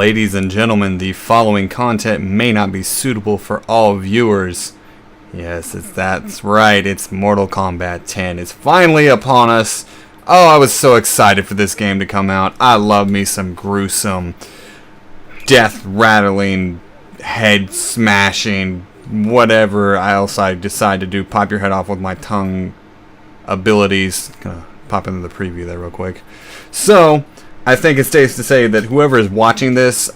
Ladies and gentlemen, the following content may not be suitable for all viewers. Yes, that's right, it's Mortal Kombat 10. It's finally upon us. Oh, I was so excited for this game to come out. I love me some gruesome, death-rattling, head-smashing, whatever else I decide to do. Pop your head off with my tongue abilities. Gonna pop into the preview there real quick. So, I think it's safe to say that whoever is watching this,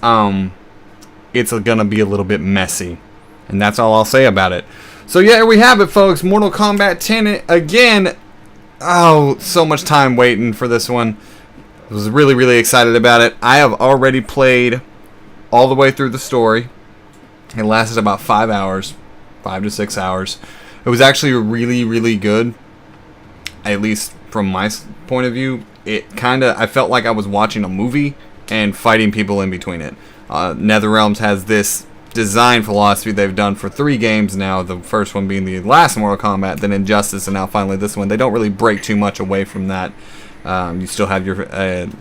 it's gonna be a little bit messy. And that's all I'll say about it. So yeah, here we have it, folks. Mortal Kombat 10 again. Oh, so much time waiting for this one. I was really excited about it. I have already played all the way through the story. It lasted about 5 hours. 5 to 6 hours. It was actually really good. At least from my point of view. I felt like I was watching a movie and fighting people in between it. NetherRealms has this design philosophy they've done for 3 games now. The first one being the last Mortal Kombat, then Injustice, and now finally this one. They don't really break too much away from that. You still have your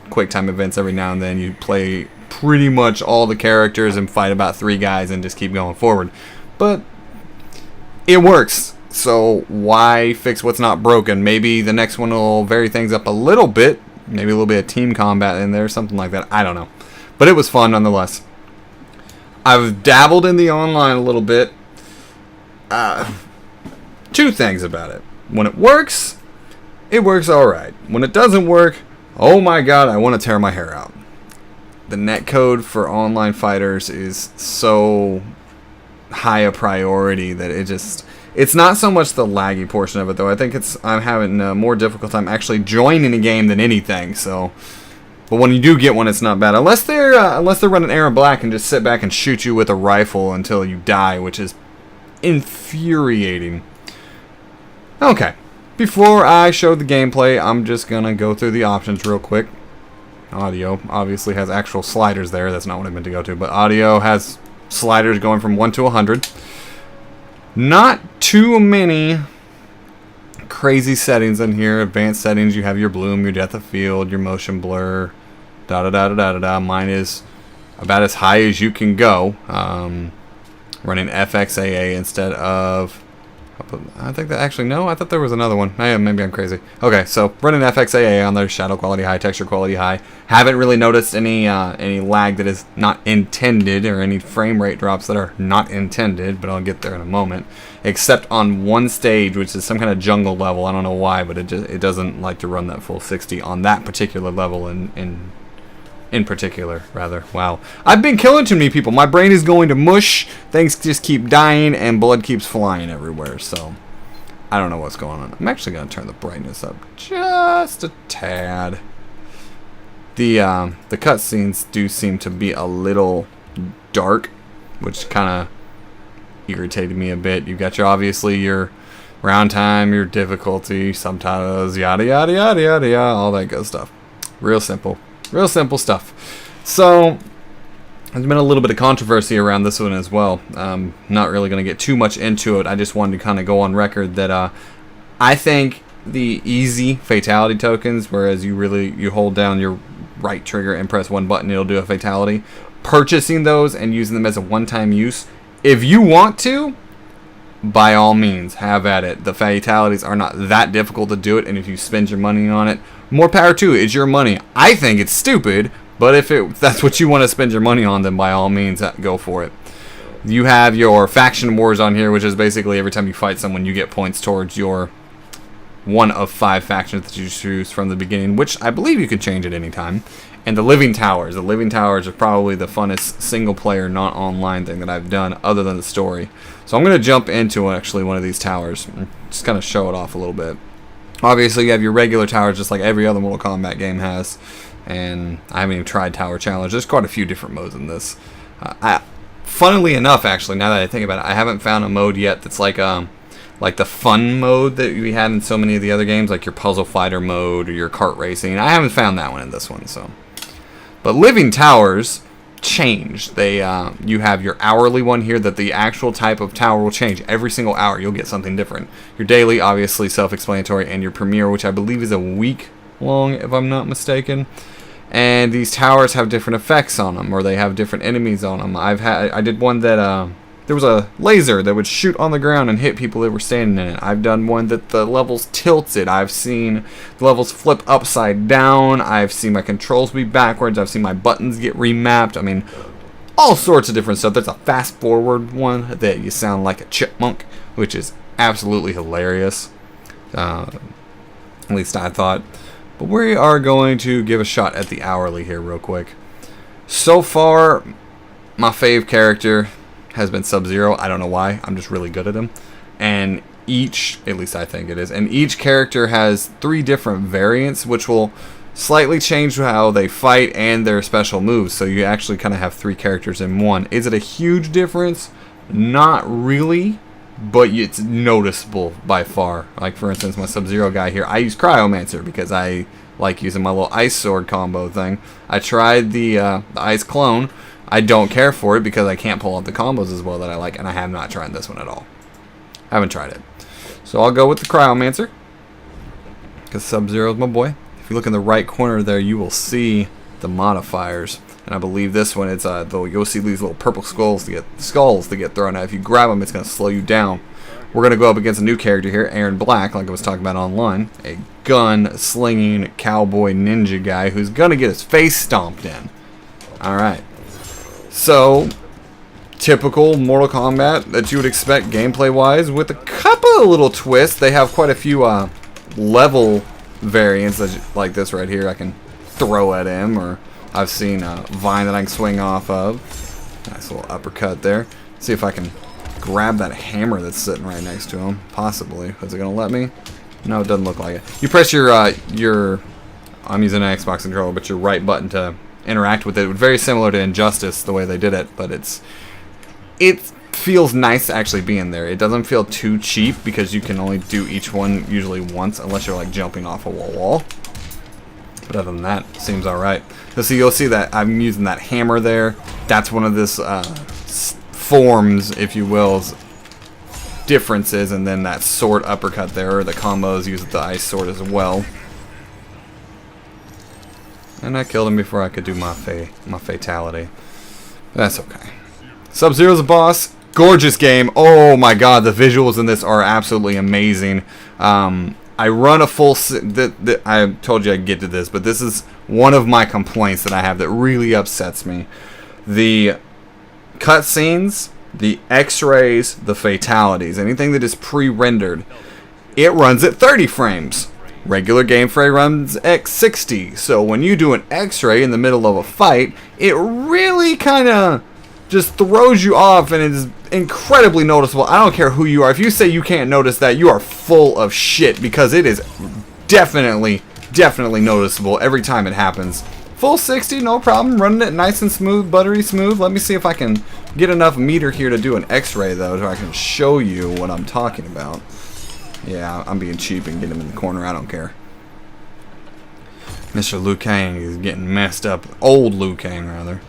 quick time events every now and then. You play pretty much all the characters and fight about 3 guys and just keep going forward. But it works. So why fix what's not broken? Maybe the next one will vary things up a little bit. Maybe a little bit of team combat in there, something like that. I don't know. But it was fun nonetheless. I've dabbled in the online a little bit. 2 things about it. When it works alright. When it doesn't work, oh my god, I want to tear my hair out. The netcode for online fighters is so high a priority that it's not so much the laggy portion of it, though. I think I'm having a more difficult time actually joining a game than anything. So, but when you do get one, it's not bad. Unless they're running Aaron Black and just sit back and shoot you with a rifle until you die, which is infuriating. Okay, before I show the gameplay, I'm just gonna go through the options real quick. Audio obviously has actual sliders there. That's not what I meant to go to, but audio has sliders going from 1 to 100. Not too many crazy settings in here. Advanced settings, you have your bloom, your depth of field, your motion blur, da-da-da-da-da-da. Mine is about as high as you can go. Running FXAA instead of... I think that actually, no, I thought there was another one. Maybe I'm crazy. Okay, so running FXAA on there, shadow quality high, texture quality high. Haven't really noticed any lag that is not intended, or any frame rate drops that are not intended, but I'll get there in a moment. Except on one stage, which is some kind of jungle level. I don't know why, but it doesn't like to run that full 60 on that particular level in particular, rather. Wow. I've been killing too many people. My brain is going to mush. Things just keep dying, and blood keeps flying everywhere. So, I don't know what's going on. I'm actually going to turn the brightness up just a tad. The cutscenes do seem to be a little dark, which kind of irritated me a bit. You've got obviously your round time, your difficulty, subtitles, yada yada yada yada yada, all that good stuff. Real simple stuff. So there's been a little bit of controversy around this one as well. Not really going to get too much into it. I just wanted to kind of go on record that I think the easy fatality tokens, whereas you hold down your right trigger and press one button, it'll do a fatality. Purchasing those and using them as a one-time use, if you want to, by all means, have at it. The fatalities are not that difficult to do it, and if you spend your money on it, more power to it. It's your money. I think it's stupid, but if that's what you want to spend your money on, then by all means, go for it. You have your faction wars on here, which is basically every time you fight someone, you get points towards your one of 5 factions that you choose from the beginning, which I believe you could change at any time. And the Living Towers. The Living Towers are probably the funnest single-player, not online thing that I've done, other than the story. So I'm going to jump into actually one of these towers and just kind of show it off a little bit. Obviously, you have your regular towers, just like every other Mortal Kombat game has. And I haven't even tried Tower Challenge. There's quite a few different modes in this. Funnily enough, actually, now that I think about it, I haven't found a mode yet that's like the fun mode that we had in so many of the other games, like your puzzle fighter mode or your kart racing. I haven't found that one in this one, so. But Living Towers change. You have your hourly one here that the actual type of tower will change. Every single hour you'll get something different. Your daily, obviously self-explanatory, and your premiere, which I believe is a week long, if I'm not mistaken. and these towers have different effects on them, or they have different enemies on them. I did one that there was a laser that would shoot on the ground and hit people that were standing in it. I've done one that the levels tilted. I've seen the levels flip upside down. I've seen my controls be backwards. I've seen my buttons get remapped. I mean, all sorts of different stuff. There's a fast forward one that you sound like a chipmunk, which is absolutely hilarious. At least I thought. But we are going to give a shot at the hourly here real quick. So far, my fave character has been Sub-Zero. I don't know why. I'm just really good at him. And each, at least I think it is, and each character has 3 different variants, which will slightly change how they fight and their special moves. So you actually kind of have 3 characters in one. Is it a huge difference? Not really, but it's noticeable by far. Like, for instance, my Sub-Zero guy here, I use Cryomancer because I like using my little ice sword combo thing. I tried the ice clone. I don't care for it because I can't pull off the combos as well that I like, and I have not tried this one at all. Haven't tried it. So I'll go with the Cryomancer because Sub-Zero's my boy. If you look in the right corner there, you will see the modifiers. And I believe this one, it's you'll see these little purple skulls to get thrown out. If you grab them, it's going to slow you down. We're going to go up against a new character here, Aaron Black, like I was talking about online. A gun-slinging cowboy ninja guy who's going to get his face stomped in. Alright. So, typical Mortal Kombat that you would expect gameplay-wise, with a couple of little twists. They have quite a few level variants like this right here. I can throw at him, or I've seen a vine that I can swing off of. Nice little uppercut there. See if I can grab that hammer that's sitting right next to him. Possibly. Is it going to let me? No, it doesn't look like it. You press your I'm using an Xbox controller, but your right button to interact with it. Very similar to Injustice, the way they did it, but it feels nice actually being there. It doesn't feel too cheap because you can only do each one usually once, unless you're like jumping off a wall. But other than that, it seems alright. So you'll see that I'm using that hammer there. That's one of this forms, if you will, differences, and then that sword uppercut there, or the combos use the ice sword as well. And I killed him before I could do my fatality. That's okay. Sub-Zero's a boss. Gorgeous game. Oh my god, the visuals in this are absolutely amazing. I run a full... I told you I'd get to this, but this is one of my complaints that I have that really upsets me. The cutscenes, the X-rays, the fatalities, anything that is pre-rendered, it runs at 30 frames. Regular game frame runs at 60. So when you do an X-ray in the middle of a fight, it really kind of just throws you off, and it is incredibly noticeable. I don't care who you are. If you say you can't notice that, you are full of shit, because it is definitely noticeable every time it happens. Full 60, no problem. Running it nice and smooth, buttery smooth. Let me see if I can get enough meter here to do an X-ray, though, so I can show you what I'm talking about. Yeah, I'm being cheap and getting him in the corner. I don't care. Mr. Liu Kang is getting messed up. Old Liu Kang, rather.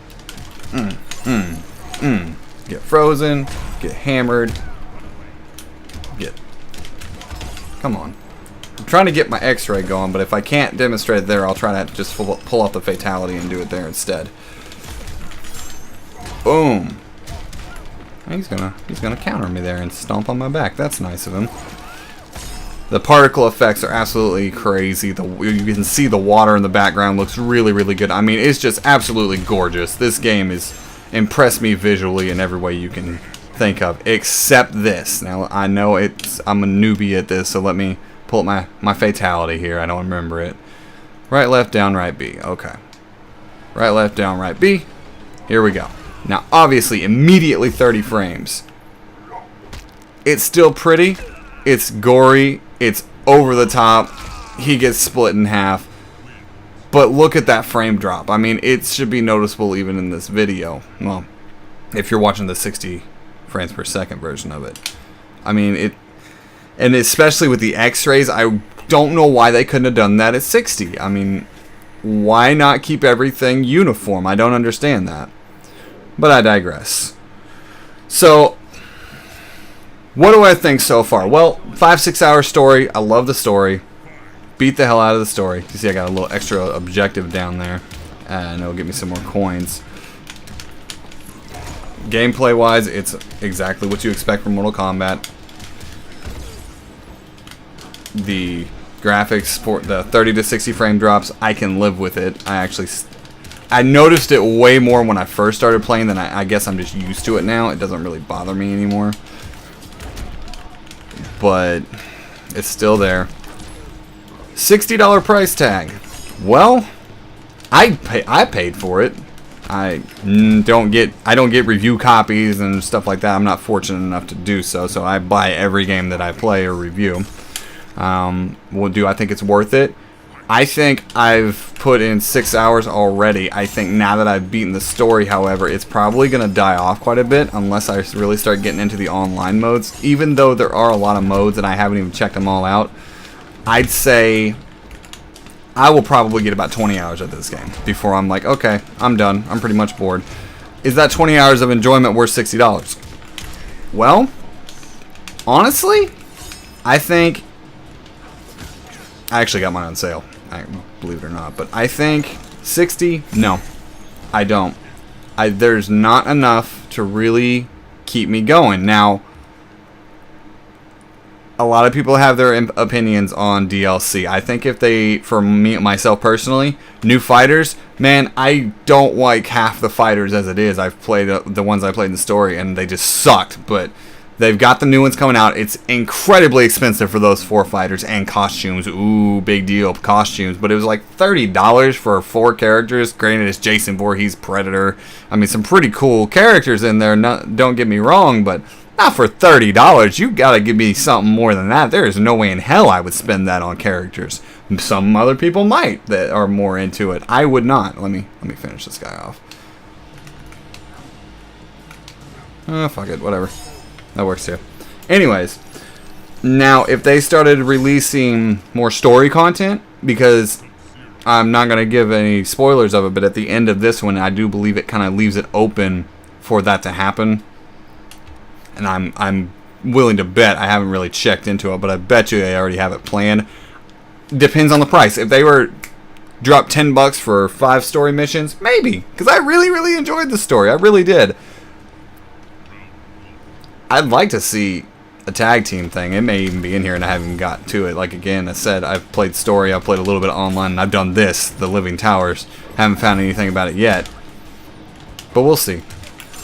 Get frozen. Get hammered. Come on. I'm trying to get my X-ray going, but if I can't demonstrate it there, I'll try to just pull off the fatality and do it there instead. Boom. He's gonna counter me there and stomp on my back. That's nice of him. The particle effects are absolutely crazy. You can see the water in the background looks really good. I mean, it's just absolutely gorgeous. This game has impressed me visually in every way you can think of, except this. Now, I know I'm a newbie at this, so let me pull up my fatality here. I don't remember it. Right, left, down, right, B. Okay. Right, left, down, right, B. Here we go. Now, obviously, immediately 30 frames. It's still pretty. It's gory. It's over the top. He gets split in half. But look at that frame drop. I mean, it should be noticeable even in this video. Well, if you're watching the 60 frames per second version of it. I mean, and especially with the X-rays, I don't know why they couldn't have done that at 60. I mean, why not keep everything uniform? I don't understand that. But I digress. So, what do I think so far? Well, 5-6 hour story. I love the story. Beat the hell out of the story. You see I got a little extra objective down there. and it'll get me some more coins. Gameplay wise, it's exactly what you expect from Mortal Kombat. The graphics for the 30 to 60 frame drops, I can live with it. I noticed it way more when I first started playing than I guess I'm just used to it now. It doesn't really bother me anymore. But it's still there. $60 price tag. Well, I paid for it. I don't get review copies and stuff like that. I'm not fortunate enough to do so. So I buy every game that I play or review. Do I think it's worth it? I think I've put in 6 hours already. I think now that I've beaten the story, however, it's probably going to die off quite a bit unless I really start getting into the online modes. Even though there are a lot of modes and I haven't even checked them all out, I'd say I will probably get about 20 hours of this game before I'm like, okay, I'm done. I'm pretty much bored. Is that 20 hours of enjoyment worth $60? Well, honestly, I think I actually got mine on sale, believe it or not. But I think 60, no, I don't. There's not enough to really keep me going. Now, a lot of people have their opinions on DLC. I think if they, for me, myself personally, new fighters, man, I don't like half the fighters as it is. I've played the ones I played in the story, and they just sucked. But they've got the new ones coming out. It's incredibly expensive for those 4 fighters and costumes. Ooh, big deal, costumes. But it was like $30 for 4 characters. Granted, it's Jason Voorhees, Predator. I mean, some pretty cool characters in there. Don't get me wrong, but not for $30. You gotta give me something more than that. There is no way in hell I would spend that on characters. Some other people might that are more into it. I would not. Let me finish this guy off. Fuck it, whatever. That works too. Anyways, now if they started releasing more story content, because I'm not going to give any spoilers of it, but at the end of this one, I do believe it kind of leaves it open for that to happen. And I'm willing to bet, I haven't really checked into it, but I bet you they already have it planned. Depends on the price. If they were drop $10 for 5 story missions, maybe, because I really enjoyed the story. I really did. I'd like to see a tag team thing. It may even be in here and I haven't got to it. Like, again, I said, I've played story, I've played a little bit of online, and I've done this, the Living Towers. Haven't found anything about it yet. But we'll see.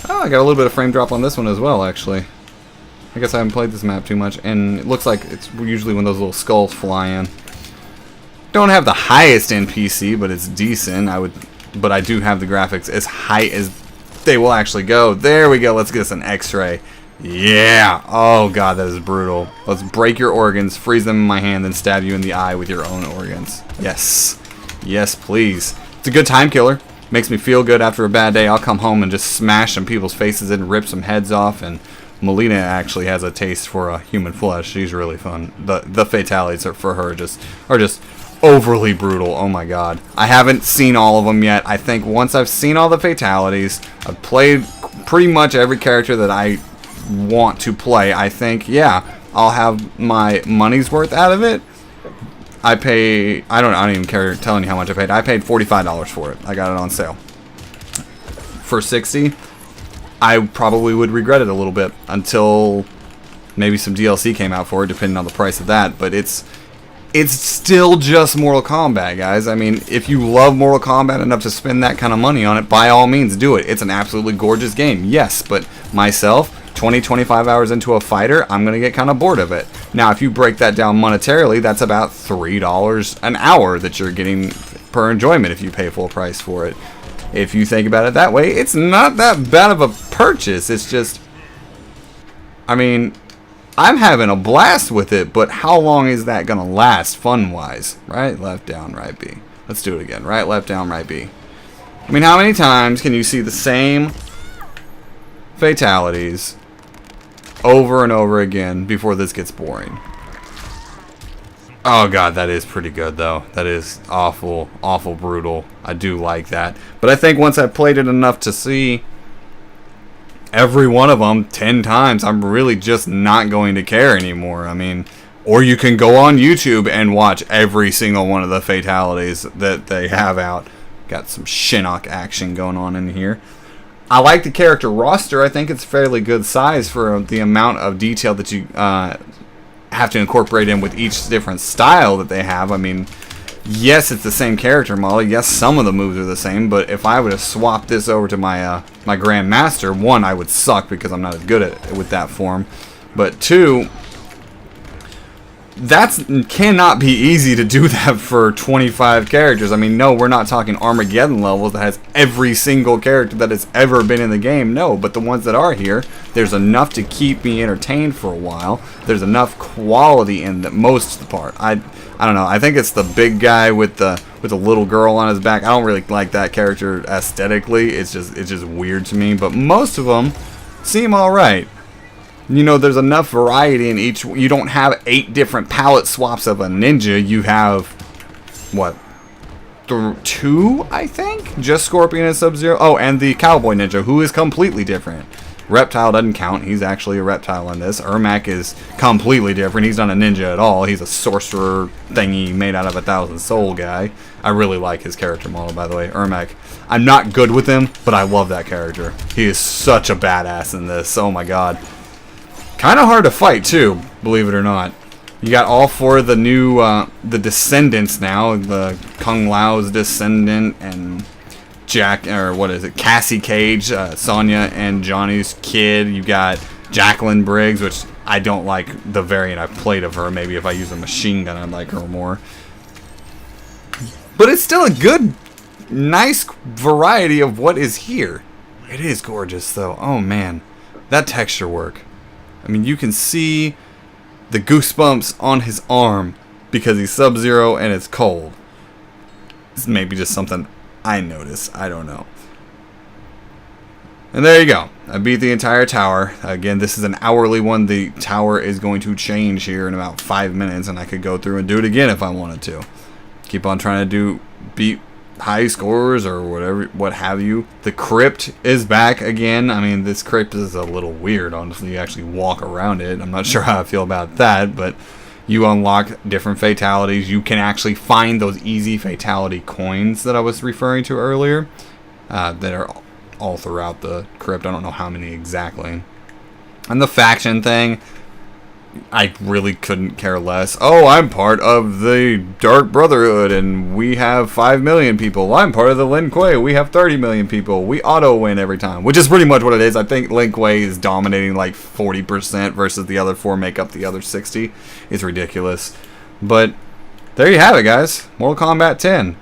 Oh, I got a little bit of frame drop on this one as well, actually. I guess I haven't played this map too much, and it looks like it's usually when those little skulls fly in. Don't have the highest NPC, but it's decent. But I do have the graphics as high as they will actually go. There we go. Let's get us an X-ray. Yeah! Oh god, that is brutal. Let's break your organs, freeze them in my hand, then stab you in the eye with your own organs. Yes. Yes, please. It's a good time killer. Makes me feel good after a bad day. I'll come home and just smash some people's faces in, rip some heads off, and Melina actually has a taste for human flesh. She's really fun. The fatalities for her are just overly brutal. Oh my god. I haven't seen all of them yet. I think once I've seen all the fatalities, I've played pretty much every character that I want to play. I think, yeah, I'll have my money's worth out of it. I don't even care telling you how much I paid. I paid $45 for it. I got it on sale. For $60, I probably would regret it a little bit until maybe some DLC came out for it, depending on the price of that. But it's still just Mortal Kombat, guys. I mean, if you love Mortal Kombat enough to spend that kind of money on it, by all means do it. It's an absolutely gorgeous game, yes. But myself, 20-25 hours into a fighter, I'm going to get kind of bored of it. Now, if you break that down monetarily, that's about $3 an hour that you're getting per enjoyment if you pay full price for it. If you think about it that way, it's not that bad of a purchase. It's just, I mean, I'm having a blast with it, but how long is that going to last fun-wise? Right, left, down, right, B. Let's do it again. Right, left, down, right, B. I mean, how many times can you see the same fatalities over and over again before this gets boring? Oh god, that is pretty good though. That is awful brutal. I do like that. But I think once I've played it enough to see every one of them 10 times, I'm really just not going to care anymore. I mean, or you can go on YouTube and watch every single one of the fatalities that they have out. Got some Shinnok action going on in here. I like the character roster. I think it's fairly good size for the amount of detail that you have to incorporate in with each different style that they have. I mean, yes, it's the same character model. Yes, some of the moves are the same, but if I were to swap this over to my my Grandmaster, one, I would suck because I'm not as good at it with that form. But two, that cannot be easy to do that for 25 characters. I mean, no, we're not talking Armageddon levels that has every single character that has ever been in the game. No, but the ones that are here, there's enough to keep me entertained for a while. There's enough quality in the most of the part. I don't know. I think it's the big guy with the little girl on his back. I don't really like that character aesthetically. It's just weird to me. But most of them seem all right. You know, there's enough variety in each. You don't have 8 different palette swaps of a ninja. You have, what, 2, I think? Just Scorpion and Sub-Zero. Oh, and the Cowboy Ninja, who is completely different. Reptile doesn't count. He's actually a reptile in this. Ermac is completely different. He's not a ninja at all. He's a sorcerer thingy made out of 1,000 soul guy. I really like his character model, by the way. Ermac. I'm not good with him, but I love that character. He is such a badass in this. Oh, my God. Kind of hard to fight too, believe it or not. You got all 4 of the new, the descendants now. The Kung Lao's descendant and Jack, or what is it? Cassie Cage, Sonya and Johnny's kid. You got Jacqueline Briggs, which I don't like the variant I've played of her. Maybe if I use a machine gun, I'd like her more. But it's still a good, nice variety of what is here. It is gorgeous though. Oh man, that texture work. I mean, you can see the goosebumps on his arm because he's Sub-Zero and it's cold. This may be just something I notice. I don't know. And there you go. I beat the entire tower. Again, this is an hourly one. The tower is going to change here in about 5 minutes, and I could go through and do it again if I wanted to. Keep on trying to beat high scores or whatever, what have you. The crypt is back again. I mean, this crypt is a little weird, honestly. You actually walk around it. I'm not sure how I feel about that, but you unlock different fatalities. You can actually find those easy fatality coins that I was referring to earlier that are all throughout the crypt. I don't know how many exactly. And the faction thing, I really couldn't care less. Oh, I'm part of the Dark Brotherhood, and we have 5 million people. I'm part of the Lin Kuei. We have 30 million people. We auto-win every time, which is pretty much what it is. I think Lin Kuei is dominating like 40% versus the other 4 make up the other 60. It's ridiculous. But there you have it, guys. Mortal Kombat 10.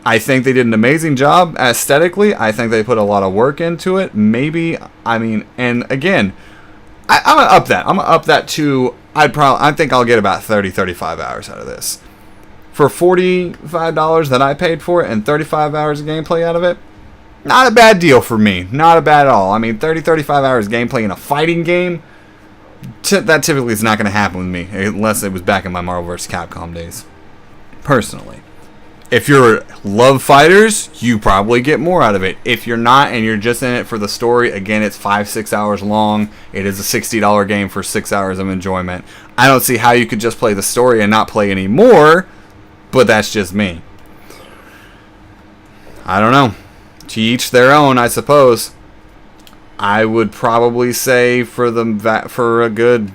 I think they did an amazing job aesthetically. I think they put a lot of work into it. Maybe, I mean, and again, I'm gonna up that. I'm gonna up that to, I think I'll get about 35 hours out of this. For $45 that I paid for it and 35 hours of gameplay out of it, not a bad deal for me. Not a bad at all. I mean, 35 hours of gameplay in a fighting game, that typically is not going to happen with me, unless it was back in my Marvel vs. Capcom days. Personally. If you're love fighters, you probably get more out of it. If you're not and you're just in it for the story, again, it's 5-6 hours long. It is a $60 game for 6 hours of enjoyment. I don't see how you could just play the story and not play any more, but that's just me. I don't know. To each their own, I suppose. I would probably say for a good,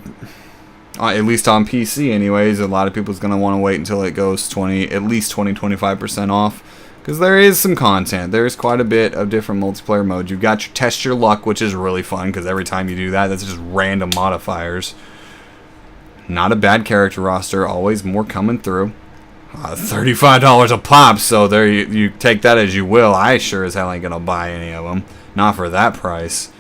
at least on PC anyways, a lot of people's going to want to wait until it goes at least 20-25% off, because there is some content. There's quite a bit of different multiplayer modes. You've got your test your luck, which is really fun, because every time you do that, that's just random modifiers. Not a bad character roster, always more coming through. $35 a pop, so there you take that as you will. I sure as hell ain't going to buy any of them. Not for that price.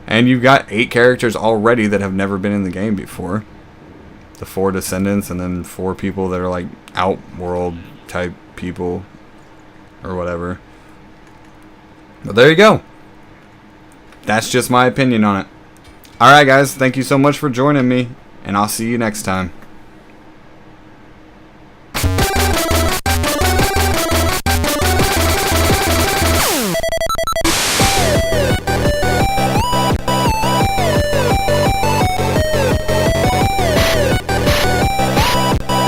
And you've got 8 characters already that have never been in the game before. The 4 descendants, and then 4 people that are like outworld type people or whatever. But there you go. That's just my opinion on it. Alright guys, thank you so much for joining me, and I'll see you next time.